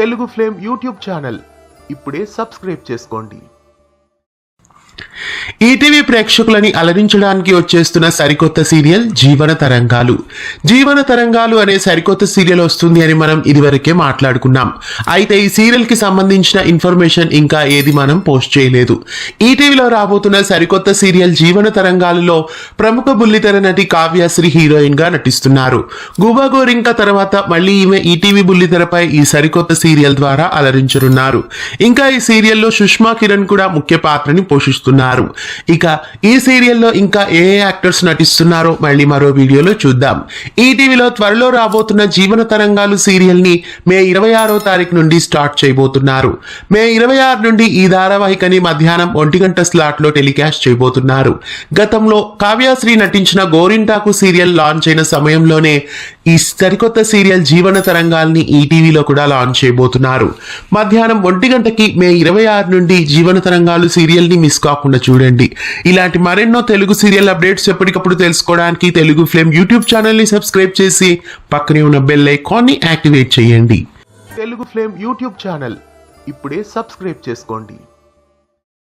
Telugu flame YouTube channel ఇప్పుడే subscribe చేసుకోండి. ETV ప్రేక్షకులని అలరించడానికి వచ్చేస్తున్న సరికొత్త సీరియల్ జీవన తరంగాలు. జీవన తరంగాలు అనే సరికొత్త సీరియల్ వస్తుంది అని మనం ఇదివరకే మాట్లాడుకున్నాం. అయితే ఈ సీరియల్ కి సంబంధించిన ఇన్ఫర్మేషన్ ఇంకా ఏది మనం పోస్ట్ చేయలేదు. ఈటీవీలో రాబోతున్న సరికొత్త సీరియల్ జీవన తరంగాలలో ప్రముఖ బుల్లితెర నటి కావ్యశ్రీ హీరోయిన్ గా నటిస్తున్నారు. గుబా గోరింక తర్వాత మళ్ళీ ఈమె ఈటీవీ బుల్లితెరపై ఈ సరికొత్త సీరియల్ ద్వారా అలరించనున్నారు. ఇంకా ఈ సీరియల్లో సుష్మా కిరణ్ కూడా ముఖ్య పాత్రని పోషిస్తున్నారు. ఇక ఈ సీరియల్లో ఇంకా ఏ యాక్టర్స్ నటిస్తున్నారో మళ్ళీ మరో వీడియోలో చూద్దాం. ఈటీవీలో త్వరలో రాబోతున్న జీవన తరంగాలు సీరియల్ ని మే 26వ తారీఖు నుండి స్టార్ట్ చేయబోతున్నారు. మే 26 నుండి ఈ ధారావాహికని మధ్యాహ్నం 1 గంట స్లాట్ లో టెలికాస్ట్ చేయబోతున్నారు. గతంలో కావ్యశ్రీ నటించిన గోరింటాకు సీరియల్ లాంచ్ అయిన సమయంలోనే ఈ సరికొత్త సీరియల్ జీవన తరంగాల్ని ఈటీవీలో కూడా లాంచ్ చేయబోతున్నారు. మధ్యాహ్నం 1 గంటకి మే 26 నుండి జీవన తరంగాలు సీరియల్ ని మిస్ కాకుండా చూడండి. ఇలాంటి మరెన్నో తెలుగు సీరియల్ అప్డేట్స్ ఎప్పటికప్పుడు తెలుసుకోవడానికి తెలుగు ఫ్లేమ్ యూట్యూబ్ ఛానల్ ని సబ్స్క్రైబ్ చేసి పక్కనే ఉన్న బెల్ ఐకాన్ ని యాక్టివేట్ చేయండి. తెలుగు ఫ్లేమ్ యూట్యూబ్ ఛానల్ ఇప్పుడే సబ్స్క్రైబ్ చేసుకోండి.